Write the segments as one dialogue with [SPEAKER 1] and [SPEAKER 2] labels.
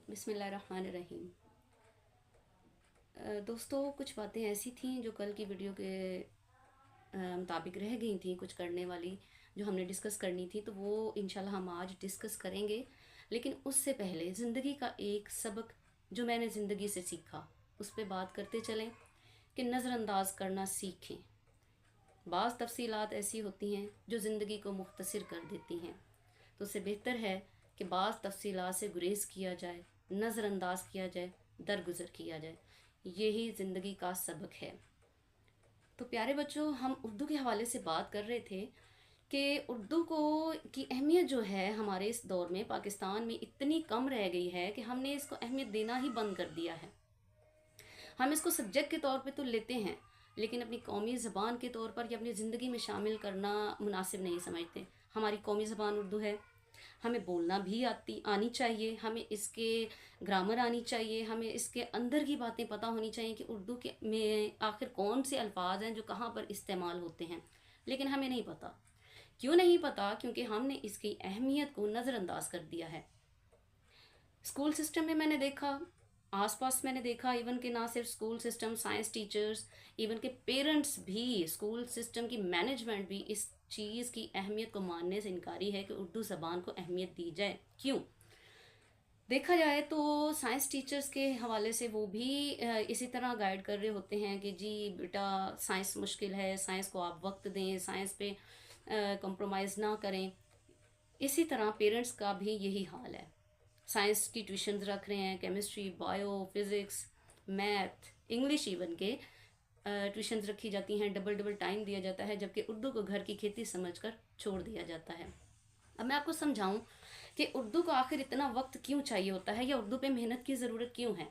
[SPEAKER 1] बिस्मिल्लाहिर्रहमानिर्रहीम। दोस्तों, कुछ बातें ऐसी थीं जो कल की वीडियो के मुताबिक रह गई थी, कुछ करने वाली जो हमने डिस्कस करनी थी, तो वो इंशाल्लाह हम आज डिस्कस करेंगे। लेकिन उससे पहले ज़िंदगी का एक सबक जो मैंने ज़िंदगी से सीखा उस पर बात करते चलें कि नज़रअंदाज करना सीखें। बाज़ तफसीलात ऐसी होती हैं जो ज़िंदगी को मुख्तसर कर देती हैं, तो उससे बेहतर है कि बाज़ तफसीलात से गुरेज किया जाए, नज़रअंदाज किया जाए, दरगुजर किया जाए। यही ज़िंदगी का सबक है। तो प्यारे बच्चों, हम उर्दू के हवाले से बात कर रहे थे कि उर्दू को की अहमियत जो है हमारे इस दौर में पाकिस्तान में इतनी कम रह गई है कि हमने इसको अहमियत देना ही बंद कर दिया है। हम इसको सब्जेक्ट के तौर पे तो लेते हैं, लेकिन अपनी कौमी ज़बान के तौर पर या अपनी ज़िंदगी में शामिल करना मुनासिब नहीं समझते। हमारी कौमी ज़बान उर्दू है, हमें बोलना भी आनी चाहिए, हमें इसके ग्रामर आनी चाहिए, हमें इसके अंदर की बातें पता होनी चाहिए कि उर्दू के में आखिर कौन से अल्फाज हैं जो कहाँ पर इस्तेमाल होते हैं। लेकिन हमें नहीं पता। क्यों नहीं पता? क्योंकि हमने इसकी अहमियत को नज़रअंदाज कर दिया है। स्कूल सिस्टम में मैंने देखा, आसपास मैंने देखा, इवन कि ना सिर्फ school system, science teachers, even के पेरेंट्स भी, स्कूल सिस्टम की मैनेजमेंट भी इस चीज़ की अहमियत को मानने से इनकारी है कि उर्दू ज़बान को अहमियत दी जाए। क्यों? देखा जाए तो साइंस टीचर्स के हवाले से वो भी इसी तरह गाइड कर रहे होते हैं कि जी बेटा, साइंस मुश्किल है, साइंस को आप वक्त दें, साइंस पे कंप्रोमाइज़ ना करें। इसी तरह पेरेंट्स का भी यही हाल है। साइंस की ट्यूशन्स रख रहे हैं, chemistry, bio, physics, math, English, even के ट्यूशन्स रखी जाती हैं, डबल डबल टाइम दिया जाता है, जबकि उर्दू को घर की खेती समझकर छोड़ दिया जाता है। अब मैं आपको समझाऊं कि उर्दू को आखिर इतना वक्त क्यों चाहिए होता है या उर्दू पे मेहनत की ज़रूरत क्यों है।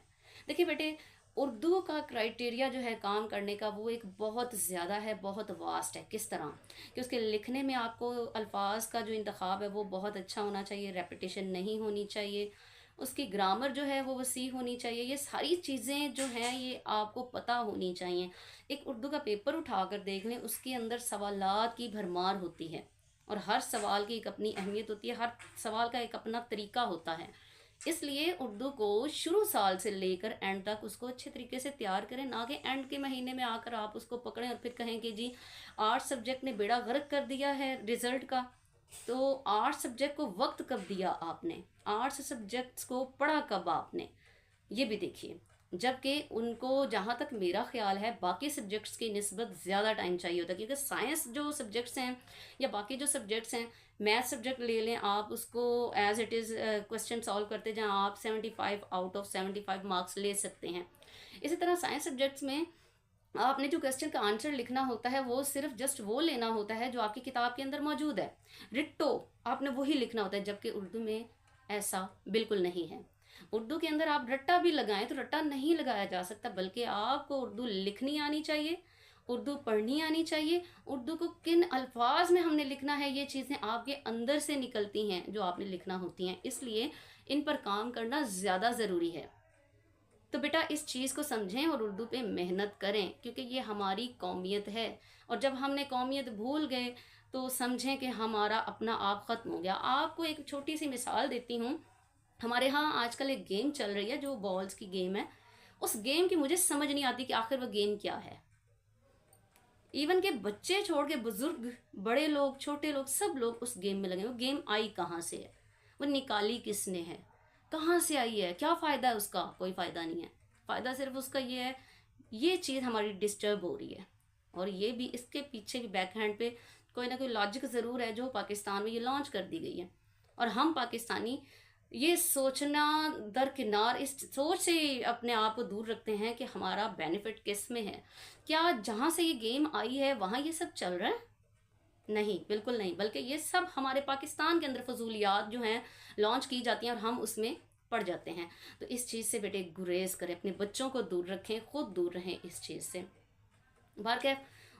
[SPEAKER 1] देखिए बेटे, उर्दू का क्राइटेरिया जो है काम करने का वो एक बहुत ज़्यादा है, बहुत वास्ट है। किस तरह कि उसके लिखने में आपको अल्फाज का जो इंतखाब है वो बहुत अच्छा होना चाहिए, रेपिटेशन नहीं होनी चाहिए, उसकी ग्रामर जो है वो वसी होनी चाहिए। ये सारी चीज़ें जो हैं ये आपको पता होनी चाहिए। एक उर्दू का पेपर उठाकर देख लें, उसके अंदर सवालात की भरमार होती है और हर सवाल की एक अपनी अहमियत होती है, हर सवाल का एक अपना तरीका होता है। इसलिए उर्दू को शुरू साल से लेकर एंड तक उसको अच्छे तरीके से तैयार करें, ना कि एंड के महीने में आकर आप उसको पकड़ें और फिर कहें कि जी आर्ट्स सब्जेक्ट ने बेड़ा गर्क कर दिया है रिजल्ट का। तो आर्ट्स सब्जेक्ट को वक्त कब दिया आपने, आर्ट्स सब्जेक्ट्स को पढ़ा कब आपने, ये भी देखिए। जबकि उनको, जहाँ तक मेरा ख्याल है, बाकी सब्जेक्ट्स की निस्बत ज़्यादा टाइम चाहिए होता है, क्योंकि साइंस जो सब्जेक्ट्स हैं या बाकी जो सब्जेक्ट्स हैं, मैथ सब्जेक्ट ले लें आप, उसको as it is question solve करते जाएं, आप 75 आउट ऑफ 75 मार्क्स ले सकते हैं। इसी तरह साइंस सब्जेक्ट्स में आपने जो क्वेश्चन का आंसर लिखना होता है वो सिर्फ जस्ट वो लेना होता है जो आपकी किताब के अंदर मौजूद है, रिट्टो आपने वही लिखना होता है। जबकि उर्दू में ऐसा बिल्कुल नहीं है। उर्दू के अंदर आप रट्टा भी लगाएं तो रट्टा नहीं लगाया जा सकता, बल्कि आपको उर्दू लिखनी आनी चाहिए, उर्दू पढ़नी आनी चाहिए। उर्दू को किन अल्फाज में हमने लिखना है, ये चीज़ें आपके अंदर से निकलती हैं जो आपने लिखना होती हैं। इसलिए इन पर काम करना ज़्यादा ज़रूरी है। तो बेटा, इस चीज़ को समझें और उर्दू पे मेहनत करें, क्योंकि ये हमारी कौमियत है। और जब हमने कौमियत भूल गए तो समझें कि हमारा अपना आप ख़त्म हो गया। आपको एक छोटी सी मिसाल देती हूँ। हमारे यहाँ आजकल एक गेम चल रही है जो बॉल्स की गेम है। उस गेम की मुझे समझ नहीं आती कि आखिर वो गेम क्या है। इवन के बच्चे छोड़ के बुजुर्ग, बड़े लोग, छोटे लोग, सब लोग उस गेम में लगे। वो गेम आई कहाँ से है, वो निकाली किसने है, कहाँ से आई है, क्या फ़ायदा है उसका? कोई फ़ायदा नहीं है। फ़ायदा सिर्फ उसका ये है, ये चीज़ हमारी डिस्टर्ब हो रही है। और ये भी, इसके पीछे भी बैक हैंड पे कोई ना कोई लॉजिक ज़रूर है जो पाकिस्तान में ये लॉन्च कर दी गई है। और हम पाकिस्तानी ये सोचना दरकिनार, इस सोच से अपने आप को दूर रखते हैं कि हमारा बेनिफिट किस में है। क्या जहाँ से ये गेम आई है वहाँ ये सब चल रहा है? नहीं, बिल्कुल नहीं। बल्कि ये सब हमारे पाकिस्तान के अंदर फजूलियात जो हैं लॉन्च की जाती हैं और हम उसमें पड़ जाते हैं। तो इस चीज़ से बेटे गुरेज करें, अपने बच्चों को दूर रखें, खुद दूर रहें इस चीज़ से। बाहर क्या,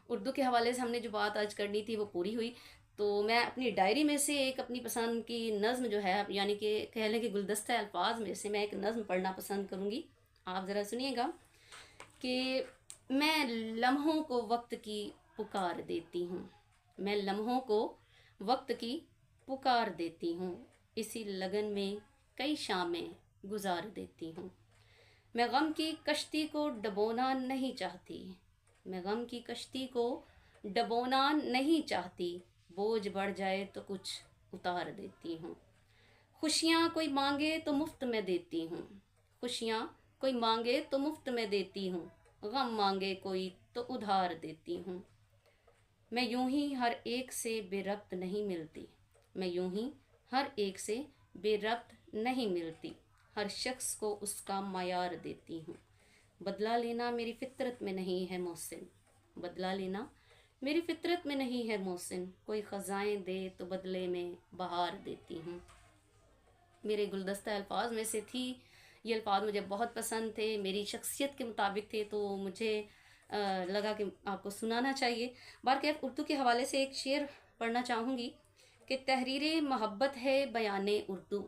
[SPEAKER 1] उर्दू के हवाले से हमने जो बात आज करनी थी वो पूरी हुई। तो मैं अपनी डायरी में से एक अपनी पसंद की नज़्म जो है, यानी कि कह लें कि गुलदस्ता अल्फाज में से मैं एक नज़्म पढ़ना पसंद करूँगी। आप ज़रा सुनिएगा कि मैं लम्हों को वक्त की पुकार देती हूँ, मैं लम्हों को वक्त की पुकार देती हूँ, इसी लगन में कई शामें गुजार देती हूँ। मैं गम की कश्ती को डबोना नहीं चाहती, मैं गम की कश्ती को डबोना नहीं चाहती, बोझ बढ़ जाए तो कुछ उतार देती हूँ। खुशियाँ कोई मांगे तो मुफ्त में देती हूँ, खुशियाँ कोई मांगे तो मुफ्त में देती हूँ, गम मांगे कोई तो उधार देती हूँ। मैं यूं ही हर एक से बेरब्त नहीं मिलती, मैं यूं ही हर एक से बेरब्त नहीं मिलती, हर शख्स को उसका मायार देती हूँ। बदला लेना मेरी फितरत में नहीं है मोहसिन, बदला लेना मेरी फितरत में नहीं है मोहसिन, कोई ख़ज़ाएँ दे तो बदले में बहार देती हूँ। मेरे गुलदस्ता अल्फाज में से थी, ये अल्फाज मुझे बहुत पसंद थे, मेरी शख्सियत के मुताबिक थे, तो मुझे लगा कि आपको सुनाना चाहिए। बारकैफ उर्दू के हवाले से एक शेर पढ़ना चाहूँगी कि तहरीर मोहब्बत है बयाने उर्दू,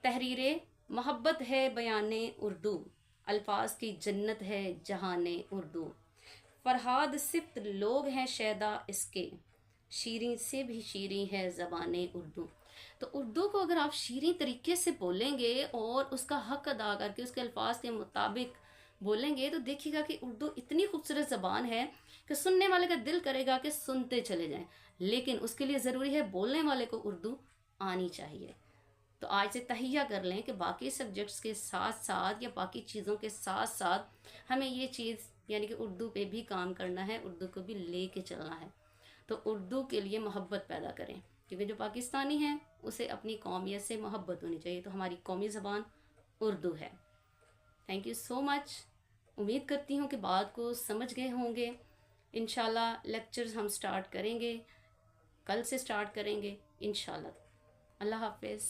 [SPEAKER 1] तहरीर मोहब्बत है बयाने उर्दू, अल्फाज की जन्नत है जहाने उर्दू, फरहाद सिफ्त लोग हैं शैदा इसके, शीरीं से भी शीरीं है ज़बाने उर्दू। तो उर्दू को अगर आप शीरीं तरीके से बोलेंगे और उसका हक अदा करके उसके अल्फाज के मुताबिक बोलेंगे तो देखिएगा कि उर्दू इतनी खूबसूरत ज़बान है कि सुनने वाले का दिल करेगा कि सुनते चले जाएं, लेकिन उसके लिए ज़रूरी है बोलने वाले को उर्दू आनी चाहिए। तो आज से तहिया कर लें कि बाकी सब्जेक्ट्स के साथ साथ या बाकी चीज़ों के साथ साथ हमें ये चीज़ यानी कि उर्दू पे भी काम करना है, उर्दू को भी ले के चलना है। तो उर्दू के लिए मोहब्बत पैदा करें, क्योंकि जो पाकिस्तानी है उसे अपनी कौमियत से मोहब्बत होनी चाहिए। तो हमारी कौमी ज़बान उर्दू है। Thank you so much. उम्मीद करती हूँ कि बात को समझ गए होंगे। इंशाल्लाह लेक्चर्स हम स्टार्ट करेंगे, कल से स्टार्ट करेंगे इंशाल्लाह। अल्लाह हाफिज़।